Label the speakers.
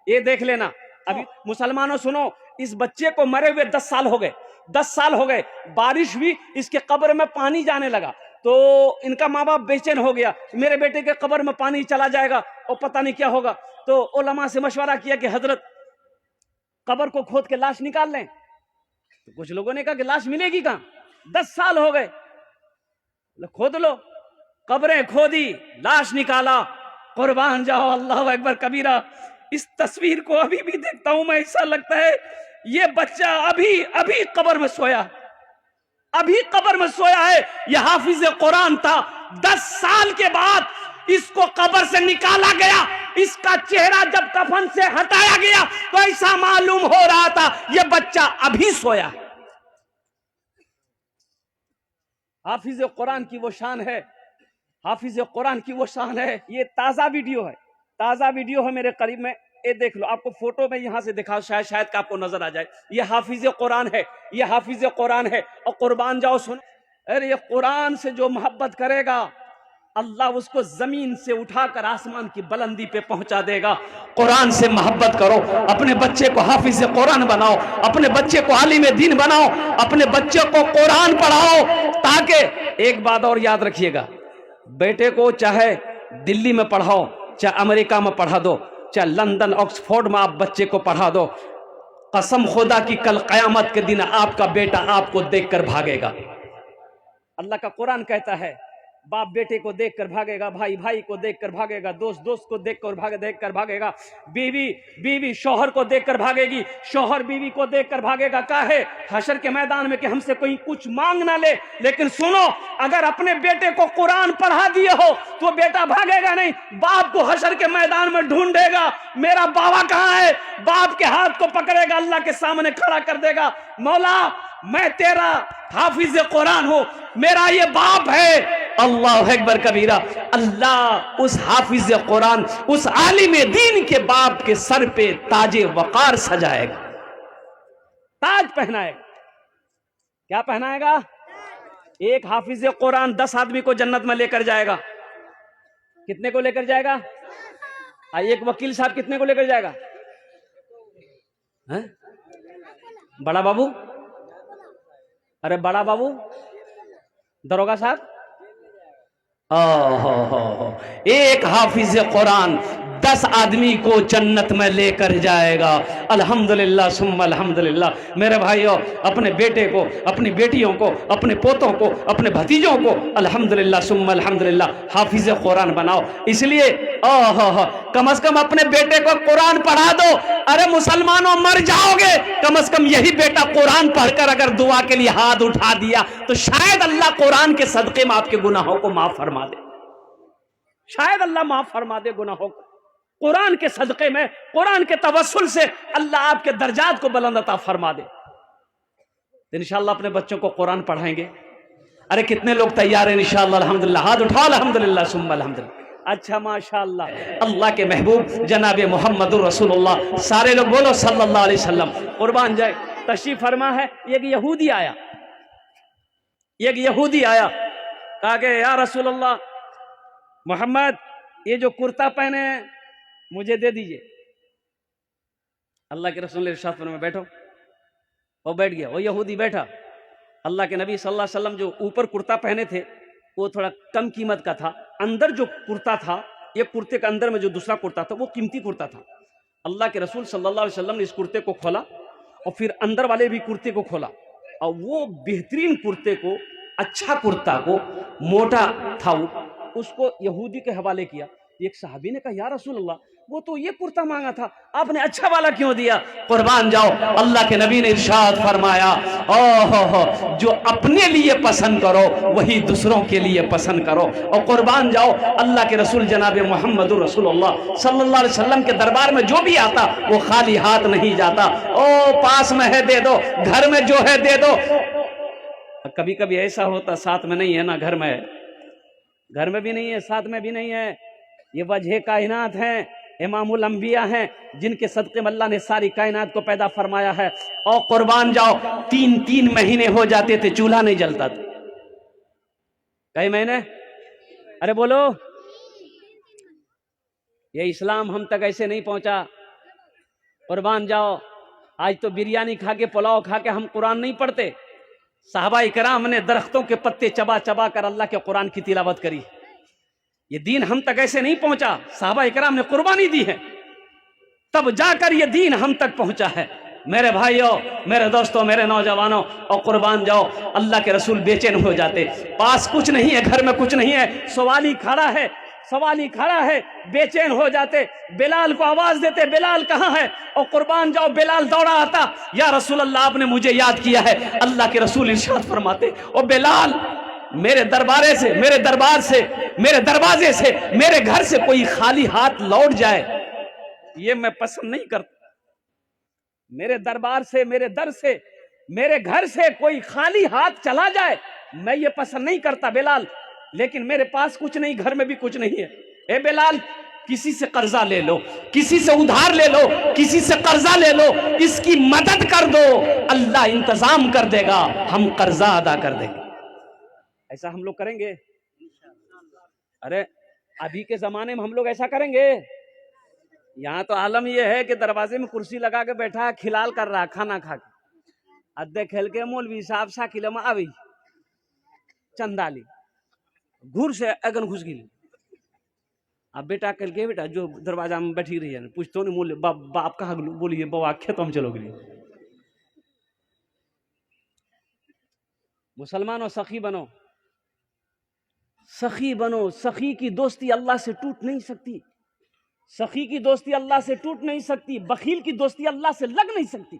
Speaker 1: یہ دیکھ لینا. ابھی مسلمانوں سنو, اس بچے کو مرے ہوئے 10 سال ہو گئے, 10 سال ہو گئے. بارش ہوئی, اس کے قبر میں پانی جانے لگا, تو ان کا ماں باپ بے چین ہو گیا, میرے بیٹے کے قبر میں پانی چلا جائے گا اور پتہ نہیں کیا ہوگا. تو علماء سے مشورہ کیا کہ حضرت قبر کو کھود کے لاش نکال لیں. تو کچھ لوگوں نے کہا کہ لاش ملے گی کہاں, 10 سال ہو گئے, کھود لو. قبریں کھودی, لاش نکالا. قربان جاؤ, اللہ اکبر کبیرہ. اس تصویر کو ابھی بھی دیکھتا ہوں میں, ایسا لگتا ہے یہ بچہ ابھی قبر میں سویا, ابھی قبر میں سویا ہے. یہ حافظ قرآن تھا. 10 سال کے بعد اس کو قبر سے نکالا گیا. اس کا چہرہ جب کفن سے ہٹایا گیا تو ایسا معلوم ہو رہا تھا یہ بچہ ابھی سویا ہے. حافظ قرآن کی وہ شان ہے, حافظ قرآن کی وہ شان ہے. یہ تازہ ویڈیو ہے, تازہ ویڈیو ہے میرے قریب میں, یہ دیکھ لو. آپ کو فوٹو میں یہاں سے دکھاؤ, شاید کہ آپ کو نظر آ جائے. یہ حافظ قرآن ہے, یہ حافظ قرآن ہے. اور قربان جاؤ سن, ارے یہ قرآن سے جو محبت کرے گا اللہ اس کو زمین سے اٹھا کر آسمان کی بلندی پہ پہنچا دے گا. قرآن سے محبت کرو, اپنے بچے کو حافظ قرآن بناؤ, اپنے بچے کو عالم دین بناؤ, اپنے بچے کو قرآن پڑھاؤ. تاکہ ایک بات اور یاد رکھیے گا, بیٹے کو چاہے دلی میں پڑھاؤ, چاہے امریکہ میں پڑھا دو, چاہے لندن آکسفورڈ میں آپ بچے کو پڑھا دو, قسم خدا کی کل قیامت کے دن آپ کا بیٹا آپ کو دیکھ کر بھاگے گا. اللہ کا قرآن کہتا ہے باپ بیٹے کو دیکھ کر بھاگے گا, بھائی بھائی کو دیکھ کر بھاگے گا, دوست کو دیکھ کر بھاگے گا, بیوی شوہر کو دیکھ کر بھاگے گی, شوہر بیوی کو دیکھ کر بھاگے گا. کاہے حشر کے میدان میں کہ ہم سے کوئی کچھ مانگ نہ لے. لیکن سنو, اگر اپنے بیٹے کو قرآن پڑھا دیے ہو تو بیٹا بھاگے گا نہیں, باپ کو حشر کے میدان میں ڈھونڈے گا, میرا بابا کہاں ہے, باپ کے ہاتھ کو پکڑے گا, اللہ کے سامنے کھڑا کر دے گا, مولا میں تیرا حافظ قرآن ہوں, میرا یہ باپ ہے. اللہ اکبر کبیرہ. اللہ اس حافظ قرآن, اس عالم دین کے باپ کے سر پہ تاج وقار سجائے گا, تاج پہنائے گا. کیا پہنائے گا؟ ایک حافظ قرآن 10 آدمی کو جنت میں لے کر جائے گا. کتنے کو لے کر جائے گا؟ ایک وکیل صاحب کتنے کو لے کر جائے گا؟ بڑا بابو, ارے بڑا بابو, دروگا صاحب, ایک حافظ قرآن 10 آدمی کو جنت میں لے کر جائے گا. الحمدللہ ثم الحمدللہ. میرے بھائیو, اپنے بیٹے کو, اپنی بیٹیوں کو, اپنے پوتوں کو, اپنے بھتیجوں کو الحمدللہ ثم الحمدللہ حافظ قرآن بناؤ. اس لیے کم از کم اپنے بیٹے کو قرآن پڑھا دو. ارے مسلمانوں مر جاؤ گے, کم از کم یہی بیٹا قرآن پڑھ کر اگر دعا کے لیے ہاتھ اٹھا دیا تو شاید اللہ قرآن کے صدقے میں آپ کے گناہوں کو معاف فرما دے, شاید اللہ معاف فرما دے گناہوں کو. قرآن کے صدقے میں, قرآن کے توسل سے اللہ آپ کے درجات کو بلند عطا فرما دے. تو انشاءاللہ اپنے بچوں کو قرآن پڑھائیں گے. ارے کتنے لوگ تیار ہیں انشاءاللہ؟ الحمدللہ ہاتھ اٹھاؤ, الحمدللہ ثم الحمدللہ. اچھا ماشاءاللہ, اللہ کے محبوب جناب محمد رسول اللہ, سارے لوگ بولو صلی اللہ علیہ وسلم. قربان جائے. تشریف فرما ہے. ایک یہودی آیا, کہا کہ یا رسول اللہ محمد, یہ جو کرتا پہنے ہیں مجھے دے دیجئے. اللہ کے رسول نے ارشاد فرمایا بیٹھو. وہ بیٹھ گیا, وہ یہودی بیٹھا. اللہ کے نبی صلی اللہ علیہ وسلم جو اوپر کرتا پہنے تھے وہ تھوڑا کم قیمت کا تھا, اندر جو کرتا تھا, ایک کرتے کے اندر میں جو دوسرا کرتا تھا وہ قیمتی کرتا تھا. اللہ کے رسول صلی اللہ علیہ وسلم نے اس کرتے کو کھولا اور پھر اندر والے بھی کرتے کو کھولا, اور وہ بہترین کرتے کو, اچھا کرتا کو, موٹا تھا وہ, اس کو یہودی کے حوالے کیا. ایک صحابی نے کہا یا رسول اللہ وہ تو یہ کرتا مانگا تھا, آپ نے اچھا والا کیوں دیا؟ قربان جاؤ, اللہ کے نبی نے ارشاد فرمایا جو اپنے لیے پسند کرو وہی دوسروں کے لیے پسند کرو. اور قربان جاؤ, اللہ کے رسول جناب محمد رسول اللہ صلی اللہ علیہ وسلم کے دربار میں جو بھی آتا وہ خالی ہاتھ نہیں جاتا. او پاس میں ہے دے دو, گھر میں جو ہے دے دو. کبھی کبھی ایسا ہوتا ساتھ میں نہیں ہے نا, گھر میں بھی نہیں ہے, ساتھ میں بھی نہیں ہے. یہ وجہ کائنات ہیں, امام الانبیاء ہیں, جن کے صدقے میں اللہ نے ساری کائنات کو پیدا فرمایا ہے. اور قربان جاؤ, 3 مہینے ہو جاتے تھے چولہا نہیں جلتا تھا. کئی مہینے؟ ارے بولو, یہ اسلام ہم تک ایسے نہیں پہنچا. قربان جاؤ، آج تو بریانی کھا کے پلاؤ کھا کے ہم قرآن نہیں پڑھتے. صحابہ کرام نے درختوں کے پتے چبا چبا کر اللہ کے قرآن کی تلاوت کری. یہ دین ہم تک ایسے نہیں پہنچا، صحابہ کرام نے قربانی دی ہے تب جا کر یہ دین ہم تک پہنچا ہے. میرے بھائیوں، میرے دوستوں، میرے نوجوانوں، اور قربان جاؤ، اللہ کے رسول بے چین ہو جاتے. پاس کچھ نہیں ہے، گھر میں کچھ نہیں ہے، سوالی کھڑا ہے، سوالی کھڑا ہے، بے چین ہو جاتے. بلال کو آواز دیتے، بلال کہاں ہے؟ اور قربان جاؤ، بلال دوڑا آتا، یا رسول اللہ آپ نے مجھے یاد کیا ہے. اللہ کے رسول ارشاد فرماتے، او بلال، میرے دربارے سے، میرے دربار سے، میرے دروازے سے، میرے گھر سے کوئی خالی ہاتھ لوٹ جائے یہ میں پسند نہیں کرتا. میرے دربار سے، میرے در سے، میرے گھر سے کوئی خالی ہاتھ چلا جائے میں یہ پسند نہیں کرتا بلال. لیکن میرے پاس کچھ نہیں، گھر میں بھی کچھ نہیں ہے. اے بلال، کسی سے قرضہ لے لو، کسی سے ادھار لے لو، کسی سے قرضہ لے لو، اس کی مدد کر دو، اللہ انتظام کر دے گا، ہم قرضہ ادا کر دیں گے. ایسا ہم لوگ کریں گے؟ ارے ابھی کے زمانے میں ہم لوگ ایسا کریں گے؟ یہاں تو عالم یہ ہے کہ دروازے میں کرسی لگا کے بیٹھا ہے، کھلال کر رہا ہے کھانا کھا کے. ادھے کھیل کے مولوی صاحب سا کلو میں آوی چندالی گھر سے اگن گھس گئی. اب بیٹا کل کے بیٹا جو دروازہ میں بیٹھی رہی ہے پوچھتے نہیں، مول باپ کہاں بولیے بابا کھیتوں میں چلو گئی. مسلمانوں سخی بنو، سخی بنو. سخی کی دوستی اللہ سے ٹوٹ نہیں سکتی، سخی کی دوستی اللہ سے ٹوٹ نہیں سکتی، بخیل کی دوستی اللہ سے لگ نہیں سکتی.